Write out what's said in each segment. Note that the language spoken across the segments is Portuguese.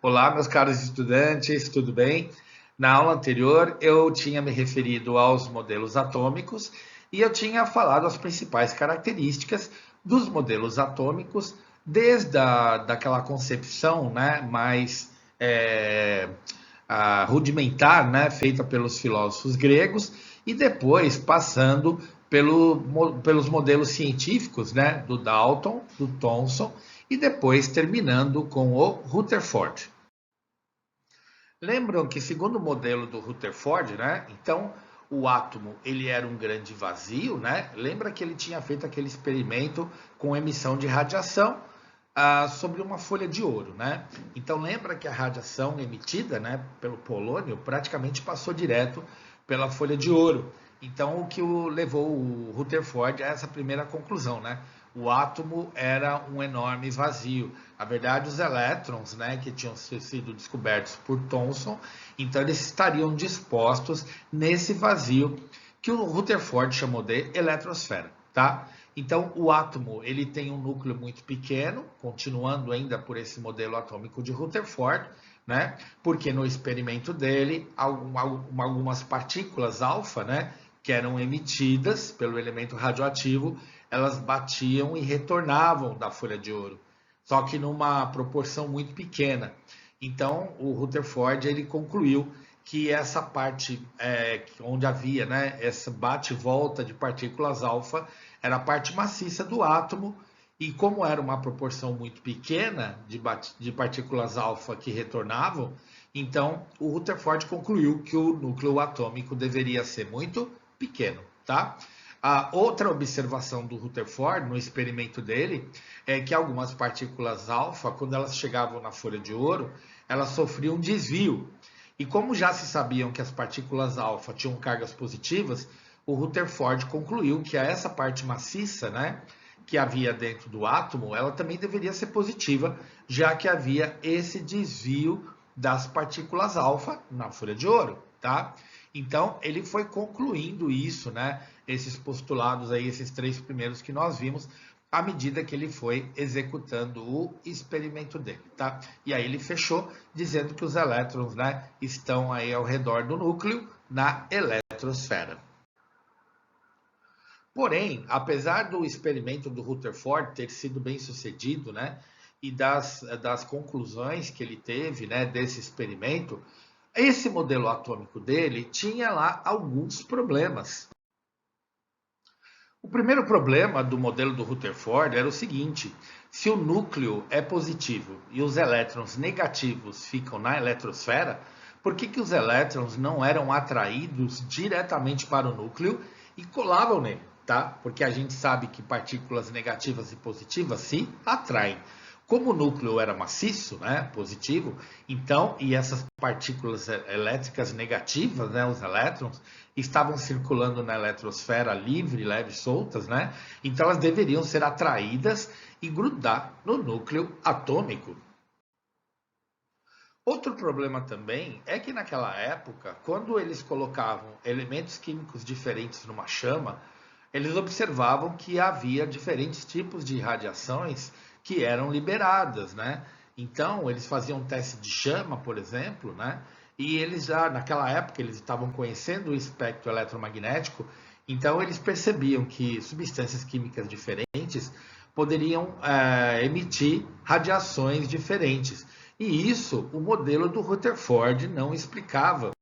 Olá, meus caros estudantes, tudo bem? Na aula anterior, eu tinha me referido aos modelos atômicos e eu tinha falado as principais características dos modelos atômicos, desde daquela concepção, né, mais é, rudimentar, né, feita pelos filósofos gregos, e depois passando pelos modelos científicos, né, do Dalton, do Thomson, e depois terminando com o Rutherford. Lembram que segundo o modelo do Rutherford, né? Então o átomo ele era um grande vazio, né? Lembra que ele tinha feito aquele experimento com emissão de radiação sobre uma folha de ouro, né? Então lembra que a radiação emitida, né, pelo polônio praticamente passou direto pela folha de ouro. Então o que levou o Rutherford a essa primeira conclusão, né? O átomo era um enorme vazio. Na verdade, os elétrons, né, que tinham sido descobertos por Thomson, então eles estariam dispostos nesse vazio que o Rutherford chamou de eletrosfera, tá? Então, o átomo ele tem um núcleo muito pequeno, continuando ainda por esse modelo atômico de Rutherford, né? Porque no experimento dele, algumas partículas alfa, né, que eram emitidas pelo elemento radioativo, elas batiam e retornavam da folha de ouro, só que numa proporção muito pequena. Então, o Rutherford ele concluiu que essa parte onde havia, né, essa bate e volta de partículas alfa era a parte maciça do átomo, e como era uma proporção muito pequena de partículas alfa que retornavam, então o Rutherford concluiu que o núcleo atômico deveria ser muito pequeno, tá? A outra observação do Rutherford no experimento dele é que algumas partículas alfa, quando elas chegavam na folha de ouro, elas sofriam um desvio. E como já se sabiam que as partículas alfa tinham cargas positivas, o Rutherford concluiu que essa parte maciça, né, que havia dentro do átomo, ela também deveria ser positiva, já que havia esse desvio das partículas alfa na folha de ouro, tá? Então, ele foi concluindo isso, né, esses postulados aí, esses três primeiros que nós vimos, à medida que ele foi executando o experimento dele, tá? E aí ele fechou dizendo que os elétrons, né, estão aí ao redor do núcleo na eletrosfera. Porém, apesar do experimento do Rutherford ter sido bem sucedido, né, e das conclusões que ele teve, né, desse experimento, esse modelo atômico dele tinha lá alguns problemas. O primeiro problema do modelo do Rutherford era o seguinte: se o núcleo é positivo e os elétrons negativos ficam na eletrosfera, por que os elétrons não eram atraídos diretamente para o núcleo e colavam nele, tá? Porque a gente sabe que partículas negativas e positivas se atraem. Como o núcleo era maciço, né, positivo, então, e essas partículas elétricas negativas, né, os elétrons, estavam circulando na eletrosfera livre, leves, soltas, né? Então elas deveriam ser atraídas e grudar no núcleo atômico. Outro problema também é que naquela época, quando eles colocavam elementos químicos diferentes numa chama, eles observavam que havia diferentes tipos de radiações que eram liberadas, né? Então, eles faziam um teste de chama, por exemplo, né? E eles já, naquela época, eles estavam conhecendo o espectro eletromagnético, então eles percebiam que substâncias químicas diferentes poderiam emitir radiações diferentes. E isso o modelo do Rutherford não explicava.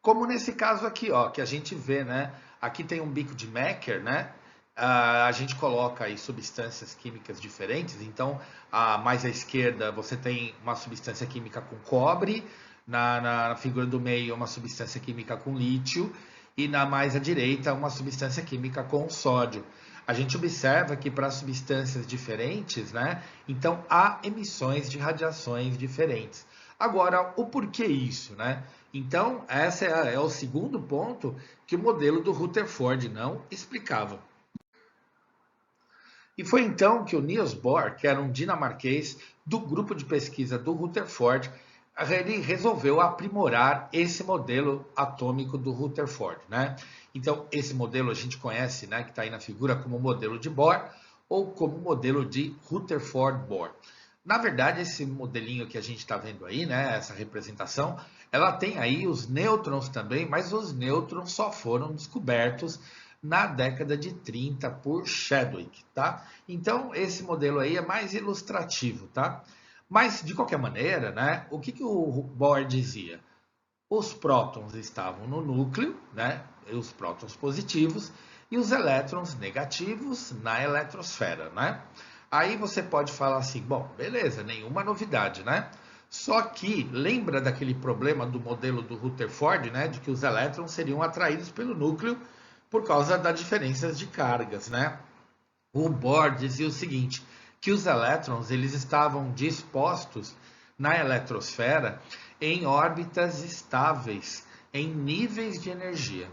Como nesse caso aqui, ó, que a gente vê, né? Aqui tem um bico de Mecher, né? A gente coloca aí substâncias químicas diferentes. Então, mais à esquerda você tem uma substância química com cobre, na figura do meio uma substância química com lítio e na mais à direita uma substância química com sódio. A gente observa que para substâncias diferentes, né? Então há emissões de radiações diferentes. Agora, o porquê isso, né? Então, esse é o segundo ponto que o modelo do Rutherford não explicava. E foi então que o Niels Bohr, que era um dinamarquês do grupo de pesquisa do Rutherford, ele resolveu aprimorar esse modelo atômico do Rutherford, né? Então, esse modelo a gente conhece, né, que está aí na figura como modelo de Bohr ou como modelo de Rutherford-Bohr. Na verdade, esse modelinho que a gente está vendo aí, né, essa representação, ela tem aí os nêutrons também, mas os nêutrons só foram descobertos na década de 30 por Chadwick, tá? Então, esse modelo aí é mais ilustrativo, tá? Mas, de qualquer maneira, né, o que o Bohr dizia? Os prótons estavam no núcleo, né, os prótons positivos, e os elétrons negativos na eletrosfera, né? Aí você pode falar assim, bom, beleza, nenhuma novidade, né? Só que lembra daquele problema do modelo do Rutherford, né, de que os elétrons seriam atraídos pelo núcleo por causa das diferenças de cargas, né? O Bohr dizia o seguinte, que os elétrons eles estavam dispostos na eletrosfera em órbitas estáveis, em níveis de energia.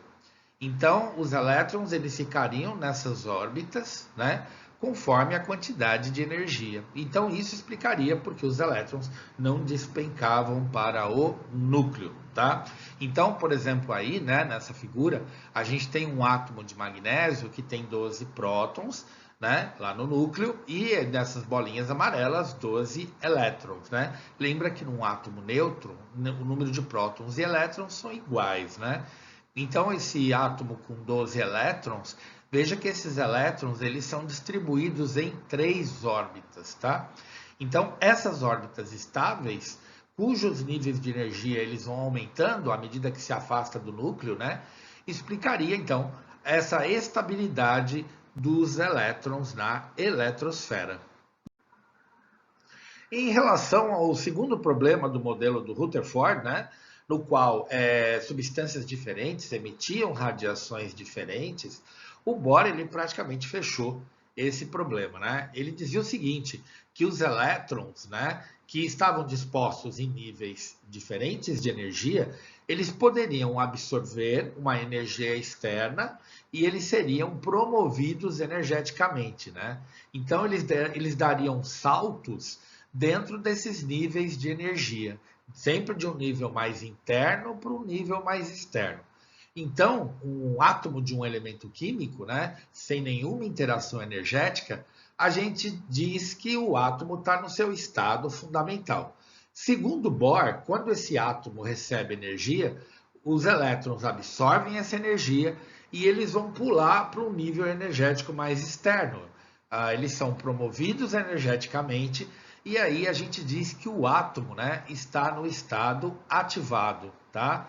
Então, os elétrons eles ficariam nessas órbitas, né, conforme a quantidade de energia. Então, isso explicaria porque os elétrons não despencavam para o núcleo, tá? Então, por exemplo, aí, né, nessa figura, a gente tem um átomo de magnésio que tem 12 prótons, né, lá no núcleo, e nessas bolinhas amarelas, 12 elétrons, né? Lembra que num átomo neutro, o número de prótons e elétrons são iguais, né? Então, esse átomo com 12 elétrons, veja que esses elétrons eles são distribuídos em 3 órbitas, tá? Então, essas órbitas estáveis, cujos níveis de energia eles vão aumentando à medida que se afasta do núcleo, né? Explicaria, então, essa estabilidade dos elétrons na eletrosfera. Em relação ao segundo problema do modelo do Rutherford, né, no qual substâncias diferentes emitiam radiações diferentes, o Bohr ele praticamente fechou esse problema, né? Ele dizia o seguinte, que os elétrons, né, que estavam dispostos em níveis diferentes de energia, eles poderiam absorver uma energia externa e eles seriam promovidos energeticamente, né? Então eles dariam saltos dentro desses níveis de energia, sempre de um nível mais interno para um nível mais externo. Então, um átomo de um elemento químico, né, sem nenhuma interação energética, a gente diz que o átomo está no seu estado fundamental. Segundo Bohr, quando esse átomo recebe energia, os elétrons absorvem essa energia e eles vão pular para um nível energético mais externo. Eles são promovidos energeticamente e aí a gente diz que o átomo, né, está no estado ativado, tá?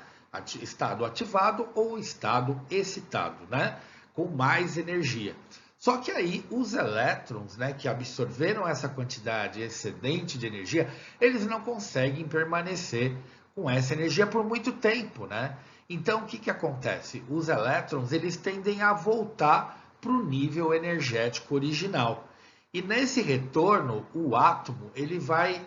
Estado ativado ou estado excitado, né? Com mais energia. Só que aí os elétrons, né, que absorveram essa quantidade excedente de energia, eles não conseguem permanecer com essa energia por muito tempo, né? Então o que acontece? Os elétrons eles tendem a voltar para o nível energético original. E nesse retorno, o átomo ele vai,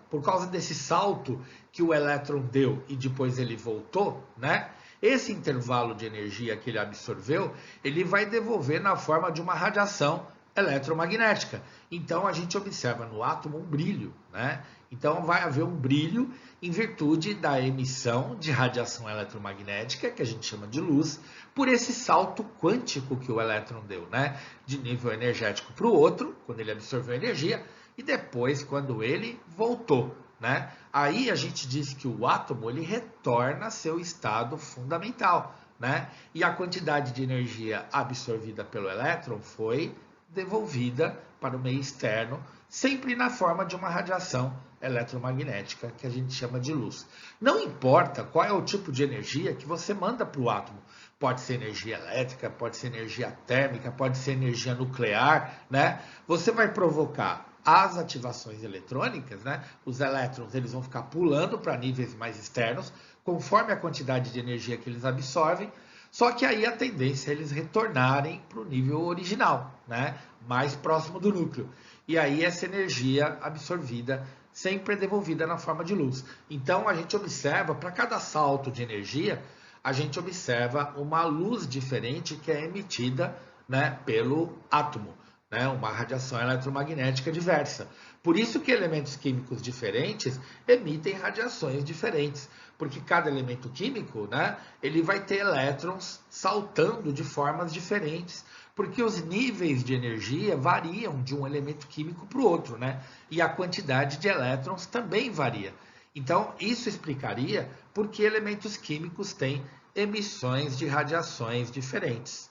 por causa desse salto que o elétron deu e depois ele voltou, né? Esse intervalo de energia que ele absorveu, ele vai devolver na forma de uma radiação eletromagnética. Então a gente observa no átomo um brilho, né? Então vai haver um brilho em virtude da emissão de radiação eletromagnética, que a gente chama de luz, por esse salto quântico que o elétron deu, né? De nível energético para o outro, quando ele absorveu energia, e depois quando ele voltou, né? Aí a gente diz que o átomo ele retorna ao seu estado fundamental, né? E a quantidade de energia absorvida pelo elétron foi devolvida para o meio externo, sempre na forma de uma radiação eletromagnética, que a gente chama de luz. Não importa qual é o tipo de energia que você manda para o átomo. Pode ser energia elétrica, pode ser energia térmica, pode ser energia nuclear, né? Você vai provocar as ativações eletrônicas, né? Os elétrons eles vão ficar pulando para níveis mais externos, conforme a quantidade de energia que eles absorvem, só que aí a tendência é eles retornarem para o nível original, né? Mais próximo do núcleo. E aí essa energia absorvida sempre é devolvida na forma de luz. Então a gente observa, para cada salto de energia, a gente observa uma luz diferente que é emitida, né, pelo átomo. né? Uma radiação eletromagnética diversa. Por isso que elementos químicos diferentes emitem radiações diferentes, porque cada elemento químico, né, ele vai ter elétrons saltando de formas diferentes, porque os níveis de energia variam de um elemento químico para o outro, né? E a quantidade de elétrons também varia. Então, isso explicaria por que elementos químicos têm emissões de radiações diferentes.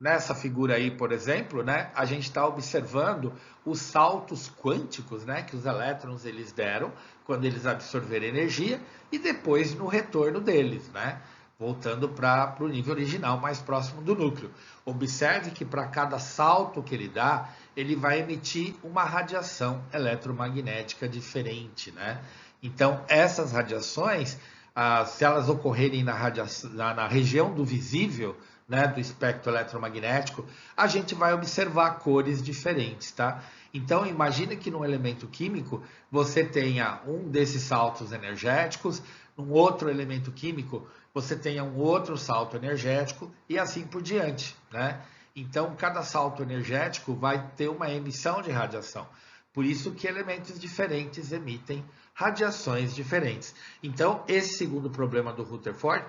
Nessa figura aí, por exemplo, né, a gente está observando os saltos quânticos, né, que os elétrons eles deram quando eles absorveram energia e depois no retorno deles, né, voltando para o nível original mais próximo do núcleo. Observe que para cada salto que ele dá, ele vai emitir uma radiação eletromagnética diferente, né? Então, essas radiações, se elas ocorrerem na região do visível, né, do espectro eletromagnético, a gente vai observar cores diferentes, tá? Então, imagine que num elemento químico você tenha um desses saltos energéticos, num outro elemento químico você tenha um outro salto energético e assim por diante, né? Então, cada salto energético vai ter uma emissão de radiação. Por isso que elementos diferentes emitem radiações diferentes. Então, esse segundo problema do Rutherford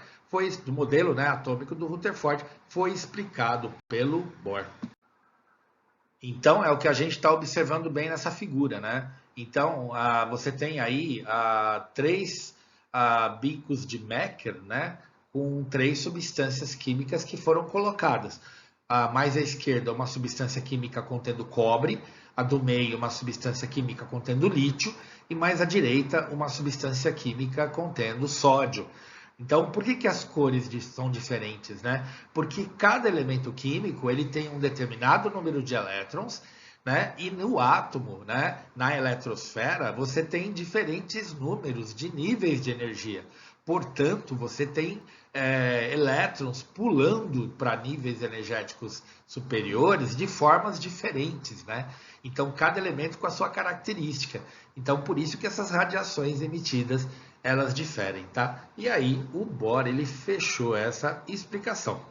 do modelo, né, atômico do Rutherford foi explicado pelo Bohr. Então, é o que a gente está observando bem nessa figura, né? Então, você tem aí três bicos de Mecher, né, com três substâncias químicas que foram colocadas. Mais à esquerda, uma substância química contendo cobre, a do meio, uma substância química contendo lítio, e mais à direita, uma substância química contendo sódio. Então, por que as cores são diferentes, né? Porque cada elemento químico ele tem um determinado número de elétrons, né? E no átomo, né, na eletrosfera, você tem diferentes números de níveis de energia. Portanto, você tem elétrons pulando para níveis energéticos superiores de formas diferentes, né? Então, cada elemento com a sua característica. Então, por isso que essas radiações emitidas elas diferem, tá? E aí o Bohr ele fechou essa explicação.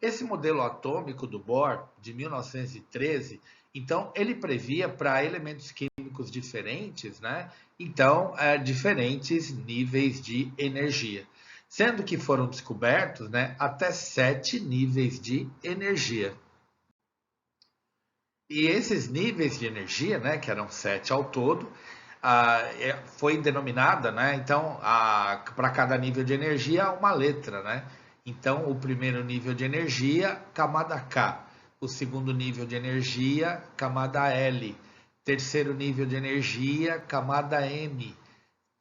Esse modelo atômico do Bohr de 1913, então ele previa para elementos químicos diferentes, né? Então diferentes níveis de energia, sendo que foram descobertos, né, até 7 níveis de energia. E esses níveis de energia, né, que eram 7 ao todo, foi denominada, né? Então, para cada nível de energia, uma letra, né? Então, o primeiro nível de energia, camada K. O segundo nível de energia, camada L. Terceiro nível de energia, camada M.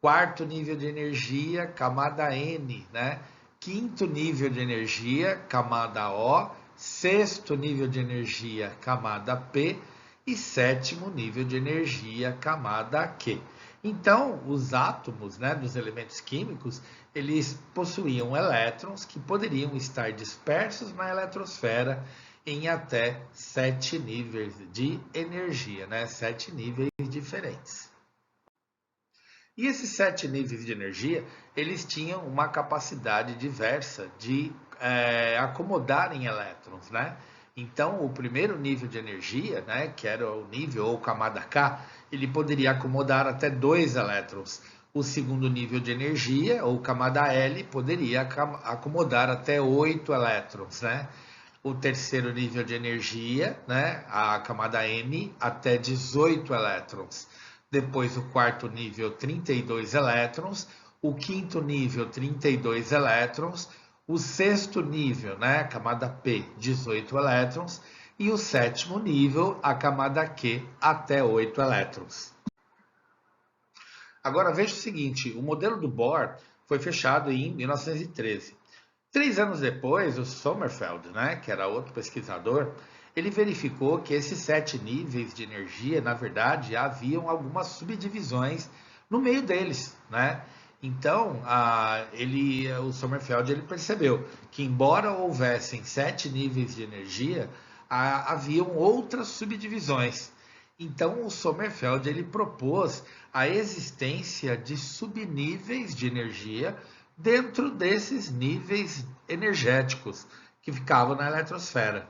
Quarto nível de energia, camada N, né? Quinto nível de energia, camada O. Sexto nível de energia, camada P. E sétimo nível de energia, camada Q. Então, os átomos, né, dos elementos químicos, eles possuíam elétrons que poderiam estar dispersos na eletrosfera em até 7 níveis de energia, né, 7 níveis diferentes. E esses 7 níveis de energia, eles tinham uma capacidade diversa de acomodarem elétrons, né? Então, o primeiro nível de energia, né, que era o nível ou camada K, ele poderia acomodar até 2 elétrons. O segundo nível de energia, ou camada L, poderia acomodar até 8 elétrons, né? O terceiro nível de energia, né, a camada M, até 18 elétrons. Depois o quarto nível, 32 elétrons. O quinto nível, 32 elétrons. O sexto nível, né, a camada P, 18 elétrons. E o sétimo nível, a camada Q, até 8 elétrons. Agora veja o seguinte, o modelo do Bohr foi fechado em 1913. 3 anos depois, o Sommerfeld, né, que era outro pesquisador, ele verificou que esses 7 níveis de energia, na verdade, haviam algumas subdivisões no meio deles, né? Então, o Sommerfeld ele percebeu que, embora houvessem 7 níveis de energia, haviam outras subdivisões. Então, o Sommerfeld ele propôs a existência de subníveis de energia dentro desses níveis energéticos que ficavam na eletrosfera.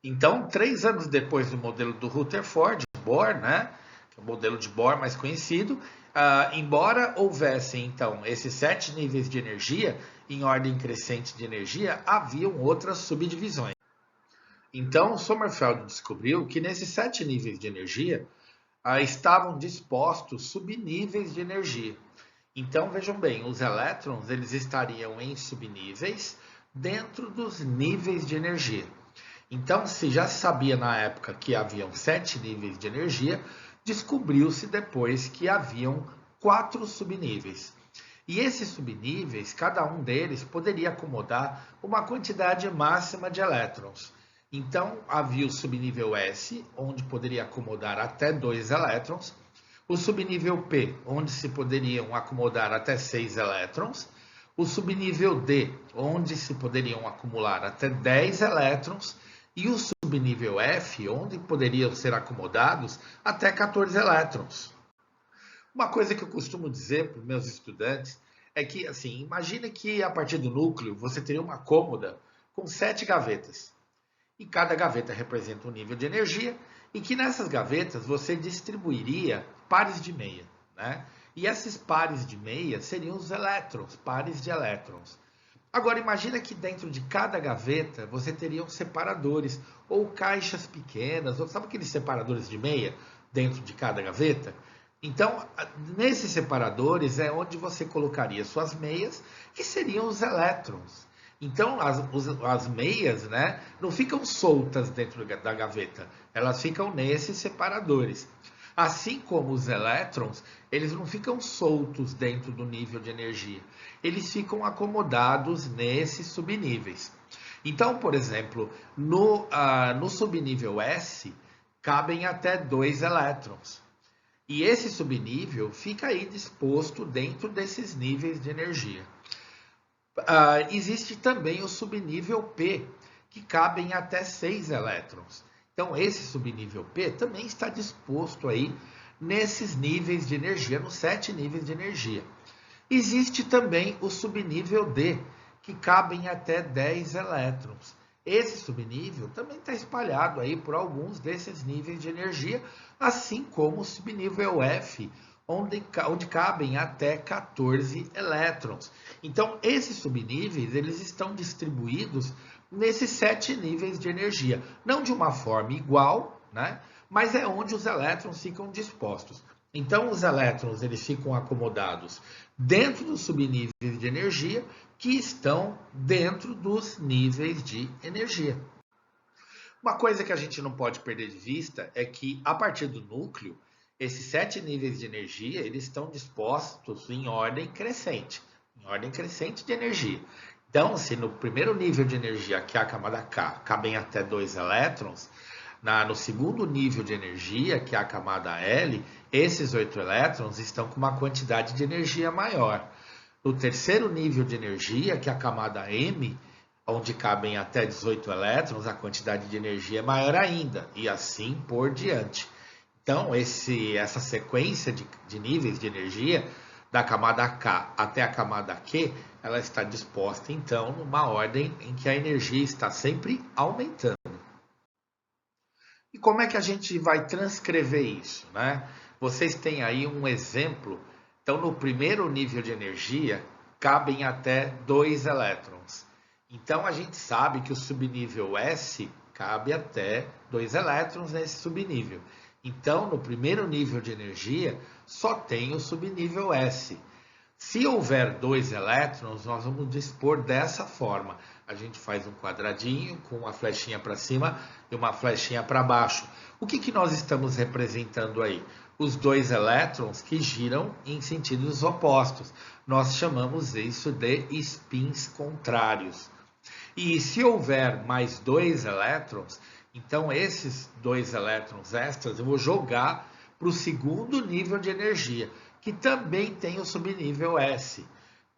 Então, 3 anos depois do modelo do Rutherford, Bohr, né, que é o modelo de Bohr mais conhecido, embora houvessem, então, esses 7 níveis de energia, em ordem crescente de energia, haviam outras subdivisões. Então, Sommerfeld descobriu que nesses 7 níveis de energia estavam dispostos subníveis de energia. Então, vejam bem, os elétrons eles estariam em subníveis dentro dos níveis de energia. Então, se já se sabia na época que haviam 7 níveis de energia, descobriu-se depois que haviam 4 subníveis. E esses subníveis, cada um deles poderia acomodar uma quantidade máxima de elétrons. Então, havia o subnível S, onde poderia acomodar até 2 elétrons, o subnível P, onde se poderiam acomodar até 6 elétrons, o subnível D, onde se poderiam acumular até 10 elétrons, e o subnível F, onde poderiam ser acomodados até 14 elétrons. Uma coisa que eu costumo dizer para os meus estudantes é que, assim, imagine que a partir do núcleo você teria uma cômoda com 7 gavetas. E cada gaveta representa um nível de energia e que nessas gavetas você distribuiria pares de meia, né? E esses pares de meia seriam os elétrons, pares de elétrons. Agora imagina que dentro de cada gaveta você teria separadores ou caixas pequenas, ou sabe aqueles separadores de meia dentro de cada gaveta? Então, nesses separadores é onde você colocaria suas meias, que seriam os elétrons. Então, as meias, né, não ficam soltas dentro da gaveta, elas ficam nesses separadores. Assim como os elétrons, eles não ficam soltos dentro do nível de energia, eles ficam acomodados nesses subníveis. Então, por exemplo, no subnível S, cabem até 2 elétrons. E esse subnível fica aí disposto dentro desses níveis de energia. Existe também o subnível P, que cabem até 6 elétrons. Então, esse subnível P também está disposto aí nesses níveis de energia, nos 7 níveis de energia. Existe também o subnível D, que cabem até 10 elétrons. Esse subnível também está espalhado aí por alguns desses níveis de energia, assim como o subnível F, onde cabem até 14 elétrons. Então, esses subníveis eles estão distribuídos nesses 7 níveis de energia. Não de uma forma igual, né? Mas é onde os elétrons ficam dispostos. Então, os elétrons eles ficam acomodados dentro dos subníveis de energia que estão dentro dos níveis de energia. Uma coisa que a gente não pode perder de vista é que, a partir do núcleo, esses 7 níveis de energia eles estão dispostos em ordem crescente de energia. Então, se no primeiro nível de energia, que é a camada K, cabem até 2 elétrons, no segundo nível de energia, que é a camada L, esses 8 elétrons estão com uma quantidade de energia maior. No terceiro nível de energia, que é a camada M, onde cabem até 18 elétrons, a quantidade de energia é maior ainda, e assim por diante. Então, essa sequência de níveis de energia, da camada K até a camada Q, ela está disposta, então, numa ordem em que a energia está sempre aumentando. E como é que a gente vai transcrever isso, né? Vocês têm aí um exemplo. Então, no primeiro nível de energia, cabem até 2 elétrons. Então, a gente sabe que o subnível S cabe até 2 elétrons nesse subnível. Então, no primeiro nível de energia, só tem o subnível S. Se houver 2 elétrons, nós vamos dispor dessa forma. A gente faz um quadradinho com uma flechinha para cima e uma flechinha para baixo. O que nós estamos representando aí? Os 2 elétrons que giram em sentidos opostos. Nós chamamos isso de spins contrários. E se houver mais 2 elétrons, então esses 2 elétrons extras eu vou jogar para o segundo nível de energia, que também tem o subnível S.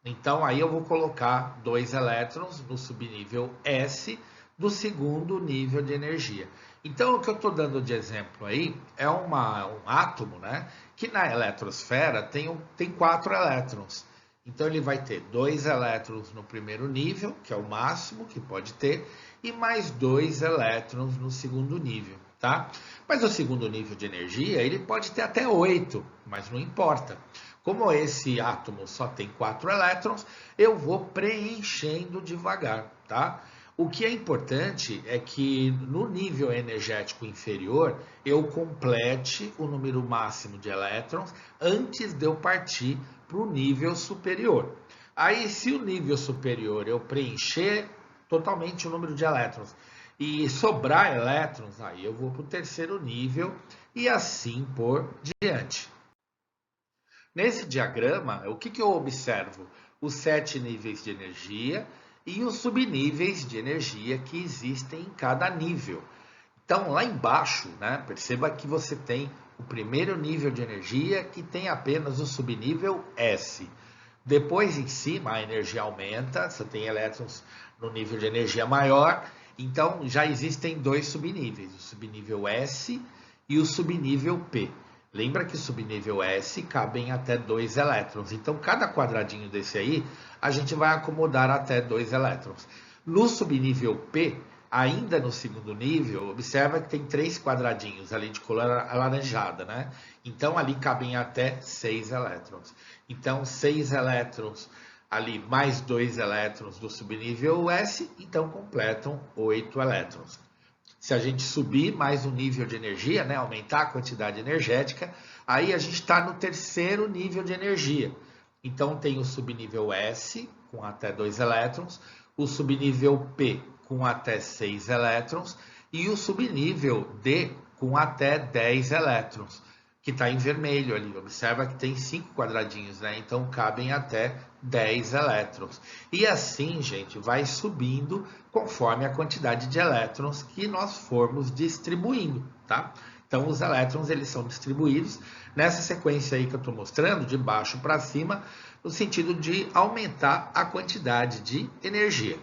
Então, aí eu vou colocar 2 elétrons no subnível S do segundo nível de energia. Então, o que eu estou dando de exemplo aí é um átomo, né, que na eletrosfera tem 4 elétrons. Então, ele vai ter 2 elétrons no primeiro nível, que é o máximo que pode ter, e mais 2 elétrons no segundo nível, tá? Mas o segundo nível de energia, ele pode ter até 8, mas não importa. Como esse átomo só tem 4 elétrons, eu vou preenchendo devagar, tá? O que é importante é que no nível energético inferior, eu complete o número máximo de elétrons antes de eu partir para o nível superior. Aí, se o nível superior eu preencher totalmente o número de elétrons e sobrar elétrons, aí eu vou para o terceiro nível e assim por diante. Nesse diagrama, o que eu observo? Os 7 níveis de energia e os subníveis de energia que existem em cada nível. Então, lá embaixo, né, perceba que você tem o primeiro nível de energia que tem apenas o subnível S. Depois, em cima, a energia aumenta, você tem elétrons no nível de energia maior, então já existem 2 subníveis, o subnível S e o subnível P. Lembra que o subnível S cabem até 2 elétrons, então cada quadradinho desse aí, a gente vai acomodar até 2 elétrons. No subnível P, ainda no segundo nível, observa que tem 3 quadradinhos ali de cor alaranjada, né? Então ali cabem até 6 elétrons. Então 6 elétrons ali mais 2 elétrons do subnível S, então completam 8 elétrons. Se a gente subir mais um nível de energia, né, aumentar a quantidade energética, aí a gente está no terceiro nível de energia. Então tem o subnível S, com até 2 elétrons, o subnível P, com até 6 elétrons, e o subnível D, com até 10 elétrons, que está em vermelho ali. Observa que tem 5 quadradinhos, né? Então cabem até 10 elétrons. E assim, gente, vai subindo conforme a quantidade de elétrons que nós formos distribuindo, tá? Então, os elétrons, eles são distribuídos nessa sequência aí que eu estou mostrando, de baixo para cima, no sentido de aumentar a quantidade de energia.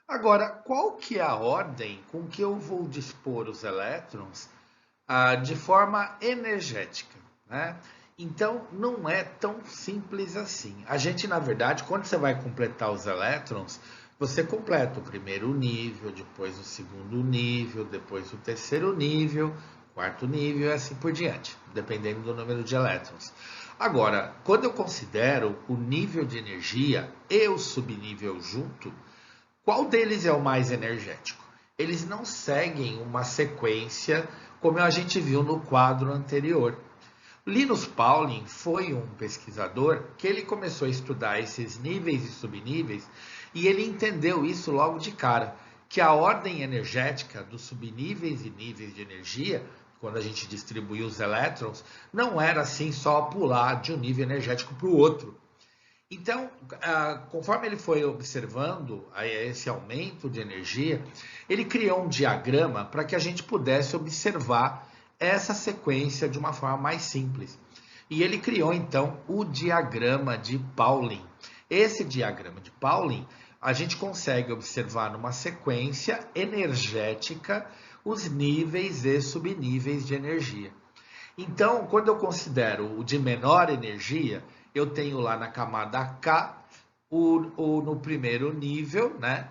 Agora, qual que é a ordem com que eu vou dispor os elétrons de forma energética, né? Então, não é tão simples assim. A gente, na verdade, quando você vai completar os elétrons, você completa o primeiro nível, depois o segundo nível, depois o terceiro nível, quarto nível e assim por diante, dependendo do número de elétrons. Agora, quando eu considero o nível de energia e o subnível junto, qual deles é o mais energético? Eles não seguem uma sequência como a gente viu no quadro anterior. Linus Pauling foi um pesquisador que ele começou a estudar esses níveis e subníveis e ele entendeu isso logo de cara, que a ordem energética dos subníveis e níveis de energia, quando a gente distribuía os elétrons, não era assim só pular de um nível energético para o outro. Então, conforme ele foi observando esse aumento de energia, ele criou um diagrama para que a gente pudesse observar essa sequência de uma forma mais simples. E ele criou, então, o diagrama de Pauling. Esse diagrama de Pauling, a gente consegue observar numa sequência energética os níveis e subníveis de energia. Então, quando eu considero o de menor energia, eu tenho lá na camada K, no primeiro nível, né,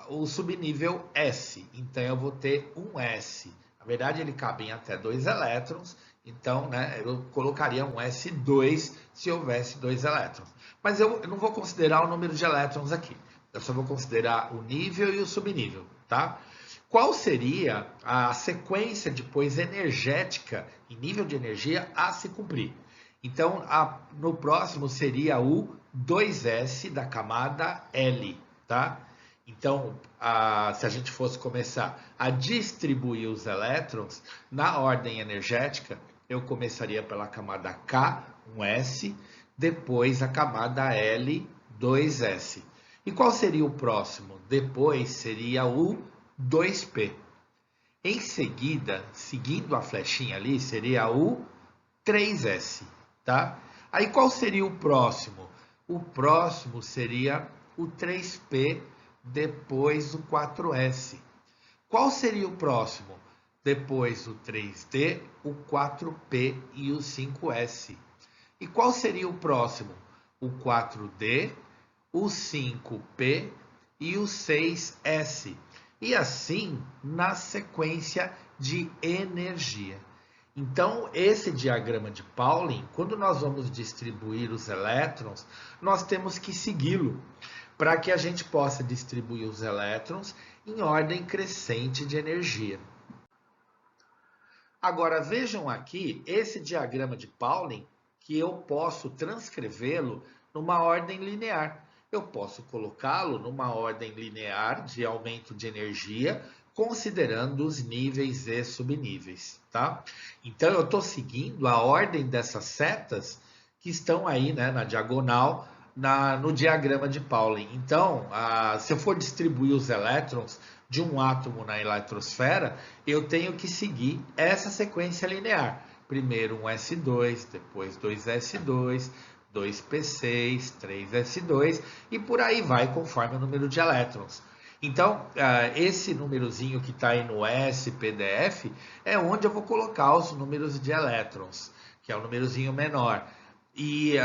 o subnível S. Então, eu vou ter um S. Na verdade, ele cabe em até 2 elétrons, então, né, eu colocaria um S2 se houvesse 2 elétrons. Mas eu não vou considerar o número de elétrons aqui. Eu só vou considerar o nível e o subnível, tá? Qual seria a sequência depois energética e nível de energia a se cumprir? Então, no próximo seria o 2S da camada L, tá? Então, se a gente fosse começar a distribuir os elétrons na ordem energética, eu começaria pela camada K, um S, depois a camada L, 2S. E qual seria o próximo? Depois seria o 2P. Em seguida, seguindo a flechinha ali, seria o 3S, tá? Aí qual seria o próximo? O próximo seria o 3P, depois o 4S. Qual seria o próximo? Depois o 3D, o 4P e o 5S. E qual seria o próximo? O 4D, o 5P e o 6s. E assim na sequência de energia. Então, esse diagrama de Pauling, quando nós vamos distribuir os elétrons, nós temos que segui-lo para que a gente possa distribuir os elétrons em ordem crescente de energia. Agora, vejam aqui esse diagrama de Pauling, que eu posso transcrevê-lo numa ordem linear. Eu posso colocá-lo numa ordem linear de aumento de energia, considerando os níveis e subníveis, tá? Então, eu estou seguindo a ordem dessas setas que estão aí, né, na diagonal, no diagrama de Pauling. Então, se eu for distribuir os elétrons de um átomo na eletrosfera, eu tenho que seguir essa sequência linear. Primeiro um S2, depois 2S2, 2P6, 3S2 e por aí vai conforme o número de elétrons. Então, esse númerozinho que está aí no SPDF é onde eu vou colocar os números de elétrons, que é o númerozinho menor. E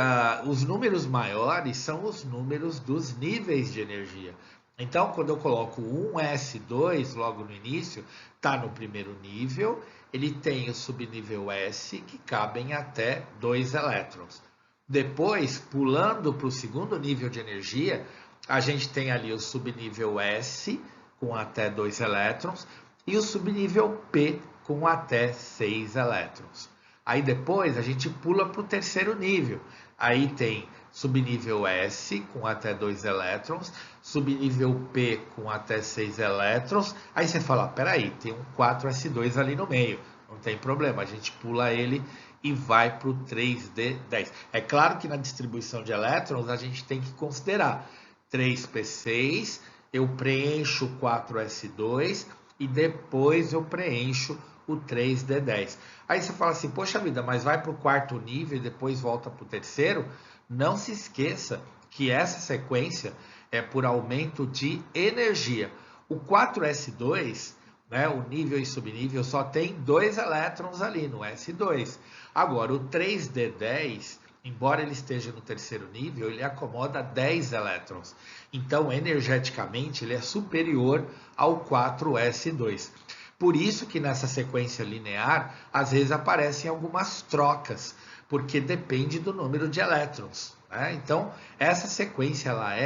os números maiores são os números dos níveis de energia. Então, quando eu coloco 1S2 logo no início, está no primeiro nível, ele tem o subnível S, que cabem até 2 elétrons. Depois, pulando para o segundo nível de energia, a gente tem ali o subnível S, com até 2 elétrons, e o subnível P, com até 6 elétrons. Aí depois a gente pula para o terceiro nível. Aí tem subnível S com até 2 elétrons, subnível P com até 6 elétrons. Aí você fala, peraí, tem um 4s2 ali no meio. Não tem problema, a gente pula ele e vai para o 3d10. É claro que na distribuição de elétrons a gente tem que considerar 3p6, eu preencho o 4s2 e depois eu preencho o 3d10. Aí você fala assim, poxa vida, mas vai para o quarto nível e depois volta para o terceiro? Não se esqueça que essa sequência é por aumento de energia. O 4s2, né, o nível e subnível, só tem 2 elétrons ali no S2. Agora, o 3d10, embora ele esteja no terceiro nível, ele acomoda 10 elétrons. Então, energeticamente, ele é superior ao 4s2. Por isso que nessa sequência linear, às vezes aparecem algumas trocas, porque depende do número de elétrons, né? Então, essa sequência ela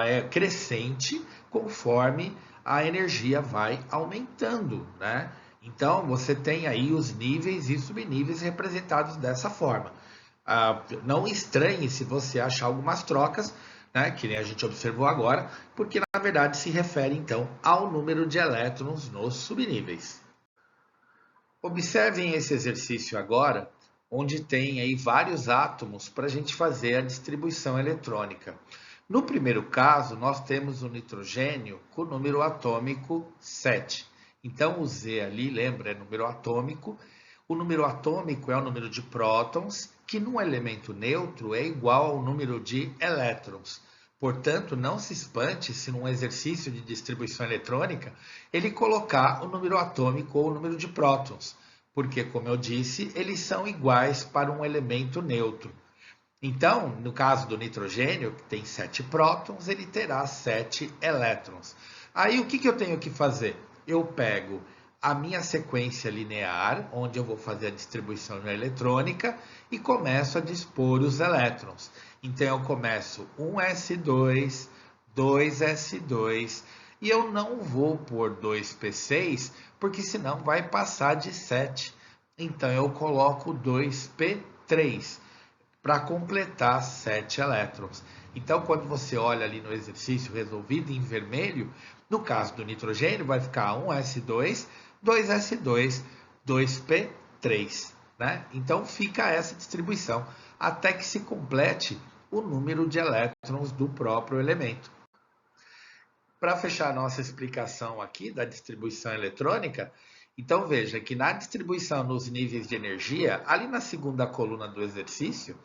é crescente conforme a energia vai aumentando, né? Então, você tem aí os níveis e subníveis representados dessa forma. Não estranhe se você achar algumas trocas, né, que nem a gente observou agora, porque na verdade se refere então ao número de elétrons nos subníveis. Observem esse exercício agora, onde tem aí vários átomos para a gente fazer a distribuição eletrônica. No primeiro caso, nós temos o nitrogênio com o número atômico 7. Então, o Z ali, lembra, é número atômico. O número atômico é o número de prótons, que num elemento neutro é igual ao número de elétrons. Portanto, não se espante se num exercício de distribuição eletrônica ele colocar o número atômico ou o número de prótons, porque, como eu disse, eles são iguais para um elemento neutro. Então, no caso do nitrogênio, que tem 7 prótons, ele terá 7 elétrons. Aí, o que eu tenho que fazer? Eu pego a minha sequência linear, onde eu vou fazer a distribuição eletrônica, e começo a dispor os elétrons. Então, eu começo 1s2, 2s2, e eu não vou pôr 2p6, porque senão vai passar de 7. Então, eu coloco 2p3, para completar 7 elétrons. Então, quando você olha ali no exercício resolvido em vermelho, no caso do nitrogênio, vai ficar 1s2, 2s2, 2p3. Né? Então, fica essa distribuição, até que se complete o número de elétrons do próprio elemento. Para fechar a nossa explicação aqui da distribuição eletrônica, então veja que na distribuição nos níveis de energia, ali na segunda coluna do exercício,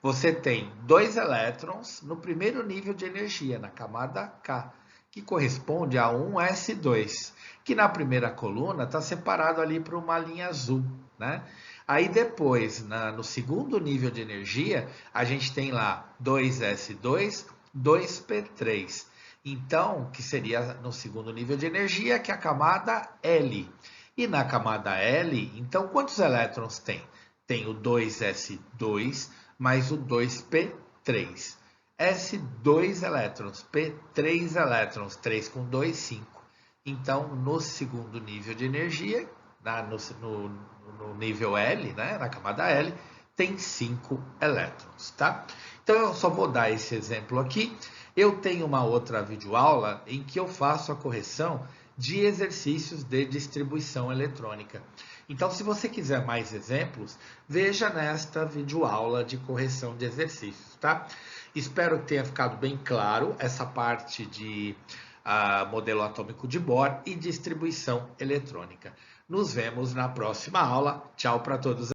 você tem 2 elétrons no primeiro nível de energia, na camada K, que corresponde a 1s2, que na primeira coluna está separado ali por uma linha azul, né? Aí depois, no segundo nível de energia, a gente tem lá 2s2 2p3. Então, que seria no segundo nível de energia, que é a camada L. E na camada L, então, quantos elétrons tem? Tem o 2s2 mais o 2p3. S2 elétrons, P3 elétrons, 3 com 2, 5. Então, no segundo nível de energia, no nível L, né, na camada L, tem 5 elétrons, tá? Então, eu só vou dar esse exemplo aqui. Eu tenho uma outra videoaula em que eu faço a correção de exercícios de distribuição eletrônica. Então, se você quiser mais exemplos, veja nesta videoaula de correção de exercícios, tá? Espero que tenha ficado bem claro essa parte de modelo atômico de Bohr e distribuição eletrônica. Nos vemos na próxima aula. Tchau para todos.